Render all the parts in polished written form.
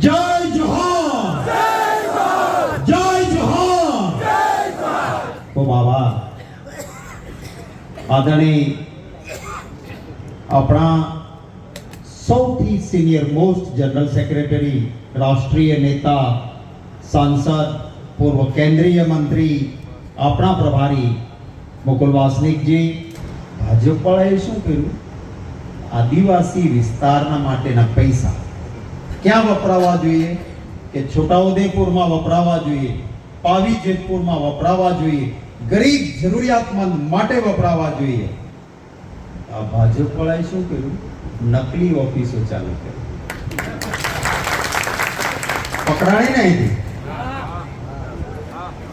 જય જોહાર, જય જોહાર. તો બાબા આદરણીય આપણા સૌથી સિનિયર મોસ્ટ જનરલ સેક્રેટરી, રાષ્ટ્રીય નેતા, સાંસદ, પૂર્વ કેન્દ્રીય મંત્રી, આપણા પ્રભારી મુકુલ વાસનિકજી, ભાજપ વાળાએ શું કર્યું? આદિવાસી વિસ્તારના માટેના પૈસા ક્યાં વપરાવા જોઈએ? કે છોટાઉદેપુરમાં વપરાવા જોઈએ, પાવી જેતપુરમાં વપરાવા જોઈએ, ગરીબ જરૂરિયાતમંદ માટે વપરાવા જોઈએ. આ ભાજપ વાળાએ શું કર્યું? નકલી ઓફિસો ચાલુ કરી. પકડાણી નહીં.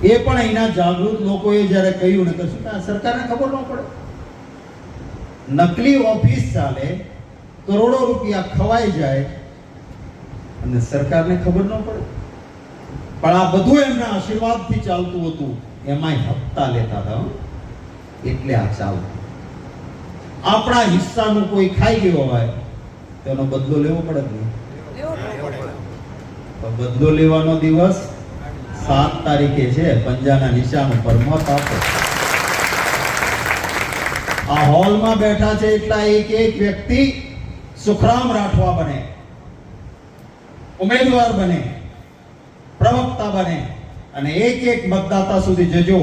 એ પણ અહીંના જાગૃત લોકોએ જ્યારે કહ્યું ને કશું સરકારને ખબર ન પડે. નકલી ઓફિસ ચાલે, કરોડો રૂપિયા ખવાઈ જાય અને સરકારને ખબર ન પડે. પણ આ બધું એમના આશીર્વાદથી ચાલતું હતું. એમાંય હપ્તા લેતા હતા, એટલે આ ચાલતું. આપણા હિસ્સાનું કોઈ ખાઈ ગયો હોય તો એનો બદલો લેવો પડે જ નહીં. તો બદલો લેવાનો દિવસ 7 તારીખે છે. પંજાના નિશાન ઉપર મત આપો. આ હોલમાં બેઠા છે એટલા એક એક વ્યક્તિ સુખરામ રાઠવા બને, ઉમેદવાર બને, પ્રવક્તા બને અને એક એક મતદાતા સુધી જજો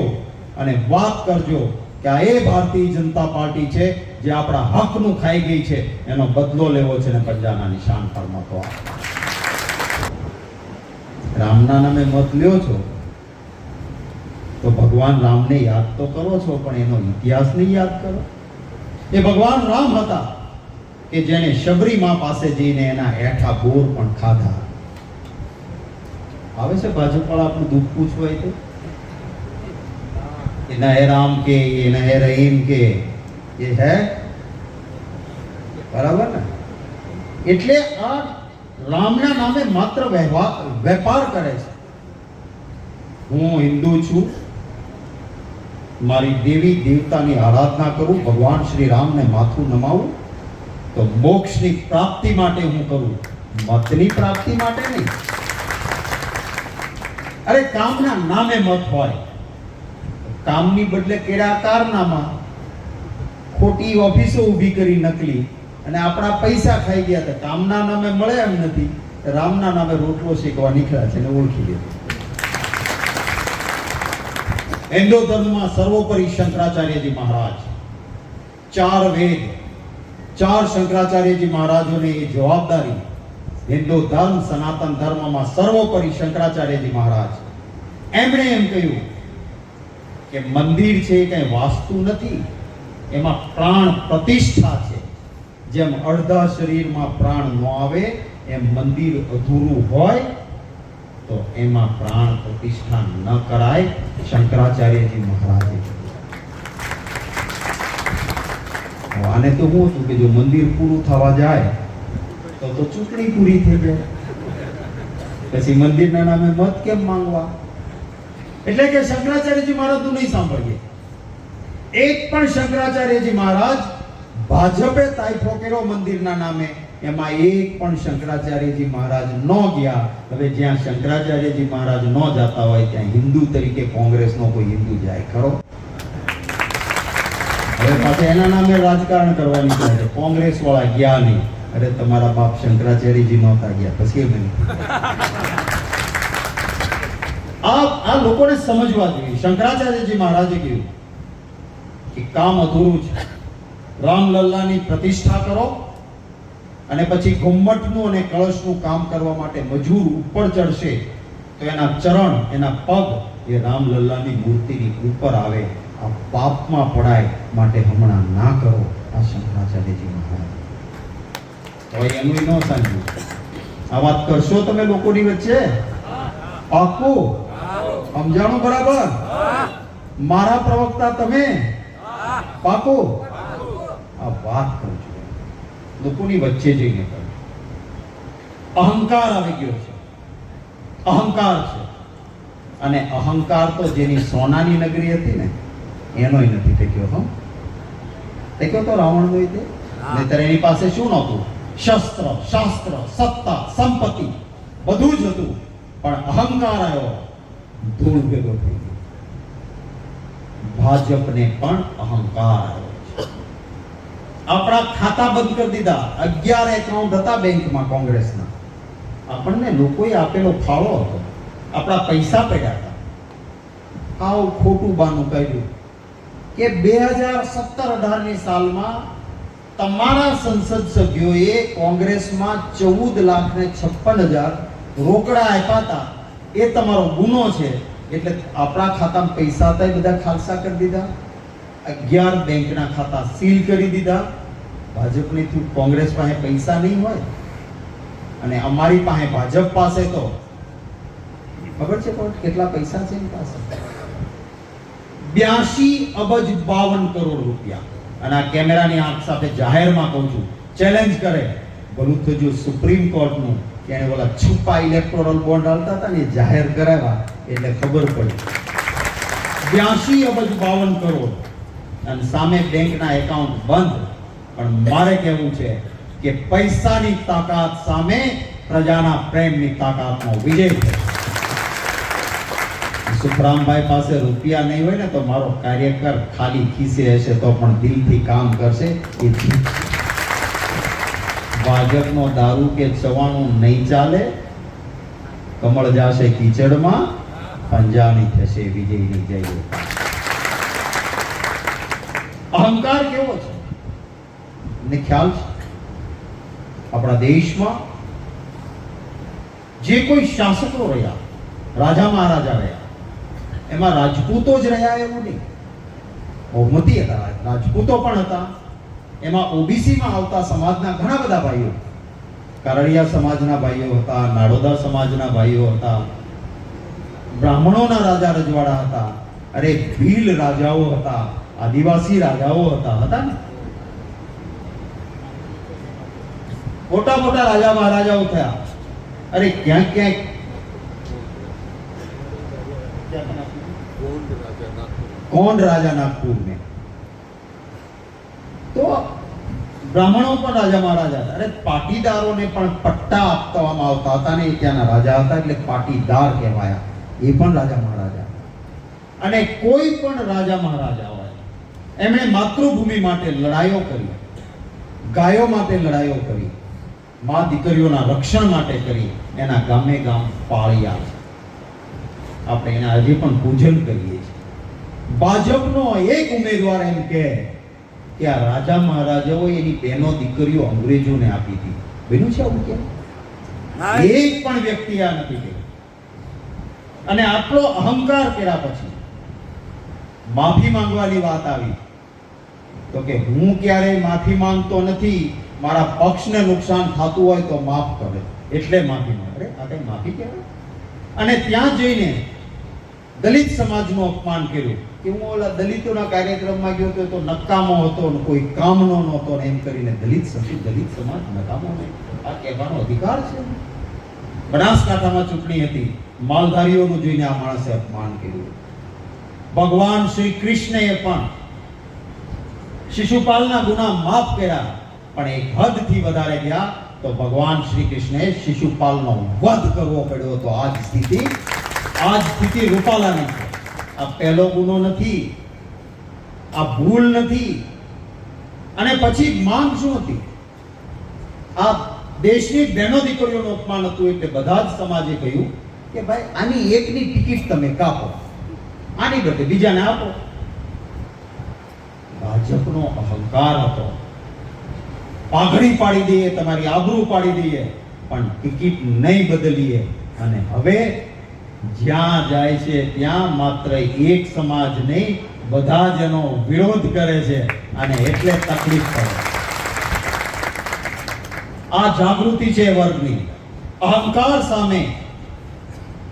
અને વાત કરજો કે આ એ ભારતીય જનતા પાર્ટી છે જે આપણા હકનું ખાઈ ગઈ છે, એનો બદલો લેવો છે ને પંજાના નિશાન પર મતો આપો. રામના નામે મત લ્યો છો તો ભગવાન રામને યાદ તો કરો છો, પણ એનો ઇતિહાસ નહીં યાદ કરો. એ ભગવાન રામ હતા કે જેને શબરી માં પાસે જઈને એના હેઠા બોર પણ ખાધા. આવે છે ભાજપ વાળા આપણું દુઃખ પૂછવા તો ये न है राम के, ये न है रहीम के, ये है बराबर ना. એટલે આ રામના નામે માત્ર વેપાર કરે છે. હું હિન્દુ છું, મારી દેવી દેવતાની આરાધના કરું, ભગવાન શ્રી રામને માથું નમાવું તો મોક્ષની પ્રાપ્તિ માટે હું કરું, મતની પ્રાપ્તિ માટે નહીં. અરે કામના નામે મત હોય, કામની બદલે કેળા કારનામાં ખોટી ઓફિસો ઊભી કરી નકલી અને આપણા પૈસા ખાઈ ગયા. તો કામના નામે મળે એમ નથી, રામના નામે રોટલો શેકવા નીકળ્યા છે ને ઓળખી લીધું. હિન્દુ ધર્મમાં સર્વોપરી શંકરાચાર્યજી મહારાજ, 4 વેદ, 4 શંકરાચાર્યજી મહારાજોની એ જવાબદારી. હિન્દુ ધર્મ, સનાતન ધર્મમાં સર્વોપરી શંકરાચાર્યજી મહારાજ. એમણે એમ કહ્યું કે મંદિર છે એ કઈ વાસ્તુ નથી, એમાં પ્રાણ પ્રતિષ્ઠા છે. જેમ અડધા શરીરમાં પ્રાણ ન આવે એમ મંદિર અધૂરું હોય તો એમાં પ્રાણ પ્રતિષ્ઠા ન કરાય. શંકરાચાર્યજી મહારાજે આને તો હું હતું કે જો મંદિર પૂરું થવા જાય તો ચૂંટણી પૂરી થઈ જાય, પછી મંદિરના નામે મત કેમ માંગવા? એટલે કે શંકરાચાર્યજી મહારાજનું નહીં સાંભળીએ. એક પણ શંકરાચાર્યજી મહારાજ ભાજપે તાઇફો કર્યો મંદિરના નામે, એમાં એક પણ શંકરાચાર્યજી મહારાજ ન ગયા. હવે જ્યાં શંકરાચાર્યજી મહારાજ ન જતા હોય ત્યાં હિન્દુ તરીકે કોંગ્રેસનો કોઈ હિન્દુ જાય ખરો? હવે પાછા એના નામે રાજકારણ કરવાની છે. કોંગ્રેસ વાળા ગયા નહીં. અરે તમારા બાપ શંકરાચાર્યજી નહોતા ગયા, પછી એમ આ લોકોને સમજવા જોઈએ. શંકરાચાર્યજી મહારાજે કહ્યું કે કામ અધૂરું છે, રામલલ્લાની પ્રતિષ્ઠા કરો અને પછી ઘુમ્મટનું અને કળશનું કામ કરવા માટે મજૂર ઉપર ચડશે તો એના ચરણ, એના પગ એ રામલલ્લાની મૂર્તિની ઉપર આવે. આ પાપમાં પડાય માટે હમણાં ના કરો. આ શંકરાચાર્યજી મહારાજ તો એનું ન સાંભળ્યું. આ વાત કરશો તમે લોકોની વચ્ચે? પાકું સમજાણું? બરાબર? મારા પ્રવક્તા તમે? પાકું? આ વાત કરજો, લોકોની વચ્ચે જઈને કરજો. અહંકાર આવી ગયો છે, અહંકાર છે. અને અહંકાર તો જેની સોનાની નગરી હતી ને એનોય નથી ટેક્યો. હો ટેક્યો તો રાવણનો તે. નહીતર એની પાસે શું નહોતું? શસ્ત્ર, શાસ્ત્ર, સત્તા, સંપત્તિ. બધું જ હતું, પણ અહંકાર આવ્યો, ધૂળ ભેગો થઈ ગયો. ભાજપને પણ અહંકાર આવ્યો છે. આપણા ખાતા બંધ કરી દીધા. 11 એકાઉન્ટ હતા બેંકમાં કોંગ્રેસના. આપણને લોકોએ આપેલો ફાળો હતો, આપણા પૈસા પડ્યા હતા. આવું ખોટું બાનું કાઢ્યું કે 2017-18ની સાલમાં તમારા સંસદ સભ્યોએ કોંગ્રેસમાં 14,56,000 રોકડા આપ્યા હતા. એ તમારો ગુનો છે. એટલે આપણા ખાતામાં પૈસા હતા એ બધા ખાલસા કરી દીધા. 11 બેંકના ખાતા સીલ કરી દીધા. ભાજપની થ્રુ કોંગ્રેસ પાસે પૈસા નહીં હોય, અને અમારી પાસે ભાજપ પાસે તો ખબર છે પણ કેટલા પૈસા છે એની પાસે? 82 અબજ 52 કરોડ રૂપિયા. અને આ કેમેરાની આંખ સાથે જાહેરમાં કહું છું, ચેલેન્જ કરે ભલું તો જો સુપ્રીમ કોર્ટનું કે એને ઓલા છુપા ઇલેક્ટોરલ બોન્ડ હાલતા હતા ને જાહેર કરાવ્યા એટલે ખબર પડી. 82 અબજ 52 કરોડ અને સામે બેંકના એકાઉન્ટ બંધ. પણ મારે કહેવું છે કે પૈસાની તાકાત સામે પ્રજાના પ્રેમની તાકાતનો વિજય છે. સુખરામભાઈ પાસે રૂપિયા નહીં હોય ને તો મારો કાર્યકર ખાલી ખીસે હશે તો પણ દિલથી કામ કરશે. એ ભાજપનો દારૂ કે ચવાણું નહીં ચાલે. કમળ જાશે કીચડમાં, પંજાની થશે વિજયની જય. અહંકાર કેવો છે ને ખ્યાલ છે? આપણા દેશમાં જે કોઈ શાસકો રહ્યા, રાજા મહારાજા રહ્યા, એમાં રાજપૂતો જ રહ્યા એવું નહીં. બહુમતી હતા, રાજપૂતો પણ હતા. એમાં ઓબીસીમાં આવતા સમાજના ઘણા બધા ભાઈઓ, કારડિયા સમાજના ભાઈઓ હતા, નાડોદા સમાજના ભાઈઓ હતા, બ્રાહ્મણોના રાજા રજવાડા હતા, અરે ભીલ રાજાઓ હતા, આદિવાસી રાજાઓ હતા ને. મોટા મોટા રાજા મહારાજાઓ થયા. અરે ક્યાંક ક્યાંક કોણ રાજા નાગપુર में તો બ્રાહ્મણો પણ રાજા મહારાજા હતા. અરે પાટીદારોને પણ પટ્ટા આપવામાં આવતા હતા ને એ ત્યાંના રાજા હતા એટલે પાટીદાર કહેવાયા. એ પણ રાજા મહારાજા. અને કોઈ પણ રાજા મહારાજા હોય એમણે માતૃભૂમિ માટે લડાઈઓ કરી, ગાયો માટે લડાઈઓ કરી, મા દીકરીઓના રક્ષણ માટે કરી, એના ગામે ગામ પાળ્યા છે. આપણે એના હજી પણ પૂજન કરીએ છીએ. ભાજપનો એક ઉમેદવાર એમ કહે કે આ રાજા મહારાજાઓ એની બહેનો દીકરીઓ અંગ્રેજોને આપી હતી. બન્યું છે આવું? કેમ એક પણ વ્યક્તિ આ નથી કહ્યું. અને આટલો અહંકાર કર્યા પછી માફી માંગવાની વાત આવી તો કે હું ક્યારેય માફી માંગતો નથી, મારા પક્ષને નુકસાન થતું હોય તો માફ કરે એટલે માફી માંગે. આ કઈ માફી કહેવાય? અને ત્યાં જઈને દલિત સમાજનું અપમાન કર્યું કે હું ઓલા દલિતોના કાર્યક્રમમાં ગયો તો નકામો હતો ને કોઈ કામનો નહોતો ને એમ કરીને દલિત સમાજ નકામો નહીં. આ કહેવાનો અધિકાર છે? બનાસકાંઠામાં ચૂંટણી હતી, માલધારીઓનું જોઈને આ માણસે અપમાન કર્યું. ભગવાન શ્રી કૃષ્ણએ પણ શિશુપાલના ગુના માફ કર્યા, પણ એક હદથી વધારે ગયા તો ભગવાન શ્રી કૃષ્ણએ શિશુપાલનો વધ કરવો પડ્યો હતો. આ સ્થિતિ રૂપાલાની છે. આ પહેલો ગુનો નથી, આ ભૂલ નથી. અને પછી માંગ શું હતી? આ દેશની બહેનો દીકરીઓનું અપમાન હતું એટલે બધા જ સમાજે કહ્યું કે ભાઈ આની એકની ટિકિટ તમે કાપો, આની બદલે બીજાને આપો. ભાજપનો અહંકાર હતો. પાઘડી પાડી દઈએ, તમારી આબરૂ પાડી દઈએ, પણ ટિકિટ નહીં બદલીએ. અને હવે જ્યાં જાય છે ત્યાં માત્ર એક સમાજ નહીં, બધા જ એનો વિરોધ કરે છે અને એટલે તકલીફ પડે. આ જાગૃતિ છે વર્ગની. અહંકાર સામે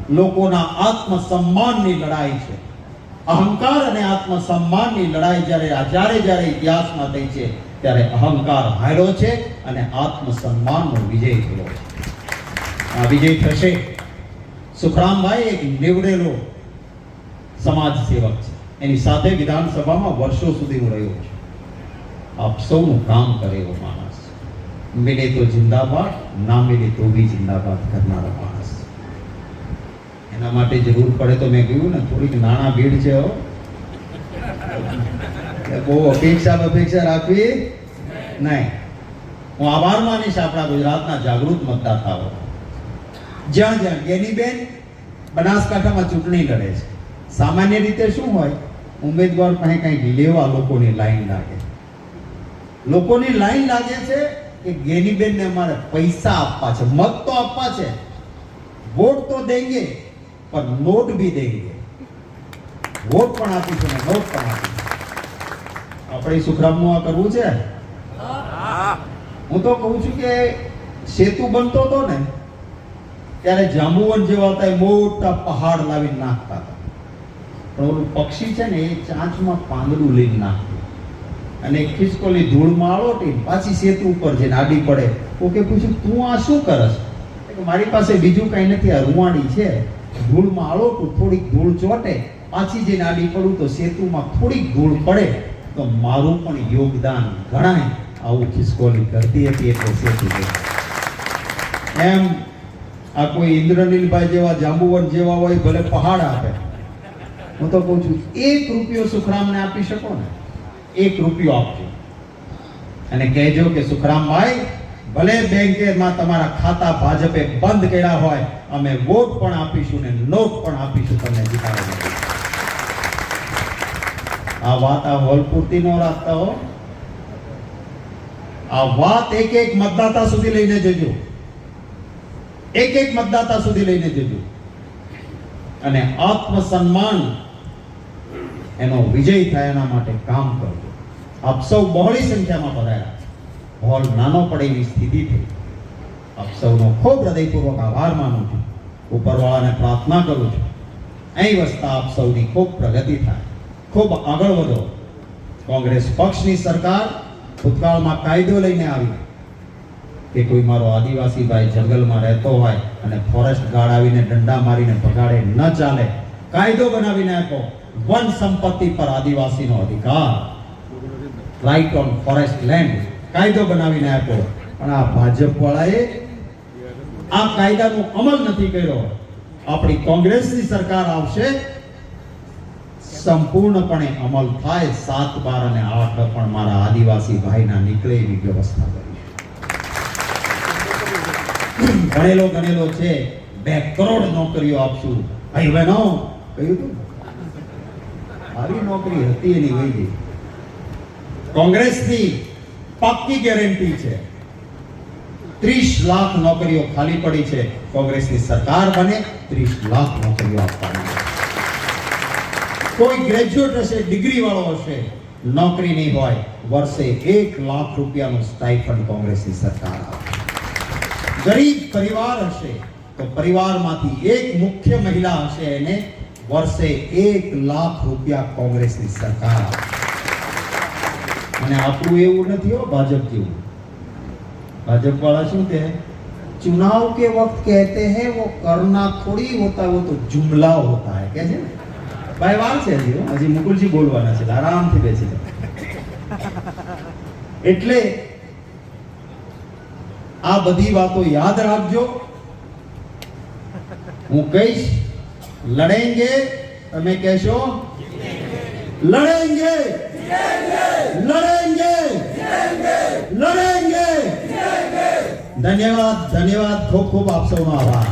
લોકોના આત્મસન્માનની લડાઈ છે. અહંકાર અને આત્મસન્માનની લડાઈ જ્યારે ઇતિહાસમાં થઈ છે ત્યારે અહંકાર હાર્યો છે અને આત્મસન્માનનો વિજય થયો છે. આ વિજય થશે. સુખરામભાઈ એક નિવડેલો સમાજ સેવક છે. એની સાથે વિધાનસભામાં વર્ષો સુધી હું રહ્યો છું. આપ સૌનું કામ કરે એવો માણસ છે. મિલે તો જિંદાબાદ, ના મિલે તો ભી જિંદાબાદ કરનારો માણસ. એના માટે જરૂર પડે તો મેં કહ્યું ને થોડીક નાણાં ભીડ છે હો. બહુ અપેક્ષા રાખવી નહીં. હું આભાર માનીશ આપણા ગુજરાતના જાગૃત મતદાતાઓ. જ્યાં જ્યાં ગેનીબેન બનાસકાંઠામાં ચૂંટણી લડે છે, સામાન્ય રીતે શું હોય, ઉમેદવાર પાસે કંઈક લેવા લોકોની લાઈન લાગે. લોકોની લાઈન લાગે છે કે ગેનીબેનને અમારે પૈસા આપવા છે, મત તો આપવા છે, વોટ તો દેંગે પર નોટ ભી દેંગે. વોટ પણ આપીશું ને નોટ પણ આપીશું. આપણે સુખરામનું આ કરવું છે. હું તો કહું છું કે સેતુ બનતો હતો ને ત્યારે જાંબુવન જેવા હતા એ મોટા પહાડ લાવીને નાખતા હતા, પણ ઓલું પક્ષી છે ને એ ચાંચમાં પાંદડું લઈને નાખતું અને ખિસકોલી ધૂળમાં આળોટી પાછી સેતુ ઉપર જઈને આડી પડે. ઓકે, પૂછ્યું તું આ શું કરસ? મારી પાસે બીજું કઈ નથી, આ રૂવાડી છે, ધૂળમાં આળોટું, થોડીક ધૂળ ચોટે, પાછી જઈને આડી પડું તો સેતુમાં થોડીક ધૂળ પડે તો મારું પણ યોગદાન ગણાય. આવું ખિસકોલી કરતી હતી એટલે સેતુ એમ. આ કોઈ ઇન્દ્રનીલભાઈ જેવા જાંબુવન જેવા હોય ભલે પહાડ આપે, હું તો કહું છું 1 રૂપિયો સુખરામને આપી શકો ને, 1 રૂપિયો આપજો અને કહેજો કે સુખરામભાઈ ભલે બેંકમાં તમારા ખાતા ભાજપે બંધ કર્યા હોય, અમે વોટ પણ આપીશું ને નોટ પણ આપીશું તમને જીતાડવા. આ વાત આ હોલ પૂરતી ન રાખતા હો. આ વાત એક મતદાતા સુધી લઈને જજો, એક મતદાતા સુધી લઈને જજો અને આત્મસન્માન એનો વિજય થાય એના માટે કામ કરજો. આપ સૌ બહોળી સંખ્યામાં પધાર્યા, હોલ નાનો પડે એવી સ્થિતિ થઈ. આપ સૌનો ખૂબ હૃદયપૂર્વક આભાર માનું છું. ઉપરવાળાને પ્રાર્થના કરું છું અહીં વસતા આપ સૌની ખૂબ પ્રગતિ થાય, ખૂબ આગળ વધો. કોંગ્રેસ પક્ષની સરકાર ભૂતકાળમાં કાયદો લઈને આવી કે કોઈ મારો આદિવાસી ભાઈ જંગલમાં રહેતો હોય અને ફોરેસ્ટ ગાર્ડ આવીને દંડા મારીને ભગાડે, ન ચાલે. કાયદો બનાવીને આપો, વન સંપત્તિ પર આદિવાસીનો અધિકાર, રાઇટ ઓન ફોરેસ્ટ લેન્ડ, કાયદો બનાવીને આપો. પણ આ ભાજપ વાળાએ આ કાયદાનો અમલ નથી કર્યો. આપણી કોંગ્રેસની સરકાર આવશે, સંપૂર્ણપણે અમલ થાય. 7, 12 અને 8 પણ મારા આદિવાસી ભાઈના નીકળે એવી વ્યવસ્થા કરી. ગણેલો છે, 2 કરોડ નોકરીઓ આપશું. ભાઈ બહેનો કહ્યું તું, મારી નોકરી હતી એની વહી ગઈ. કોંગ્રેસની પાક્કી ગેરંટી છે, 30 લાખ નોકરીઓ ખાલી પડી છે. કોંગ્રેસની સરકાર બને 30 લાખ નોકરીઓ આપવાની. કોઈ ગ્રેજ્યુએટ હશે, ડિગ્રી વાળો હશે, નોકરી નહીં હોય, વર્ષે 1 લાખ રૂપિયાનું સ્ટાઇપન્ડ કોંગ્રેસની સરકાર આપે. ગરીબ પરિવાર હશે તો પરિવારમાંથી એક મુખ્ય મહિલા હશે, એને વર્ષે 1 લાખ રૂપિયા કોંગ્રેસની સરકાર આપે. અને આપણું એવું નથી હો ભાજપ જેવું. भाजपा वाला શું કહે, चुनाव के वक्त कहते हैं वो करना थोड़ी होता है, वो तो जुमला होता है. क्या है भाई? વાર છે હજી મુકુલજી બોલવાના છે, આરામથી બેસી જાઓ. એટલે આ બધી વાતો યાદ રાખજો. હું કહીશ લડેંગે, તમે કહેશો લડેંગે, લડેંગે, લડેંગે. ધન્યવાદ, ખૂબ ખૂબ આપ સૌનો આભાર.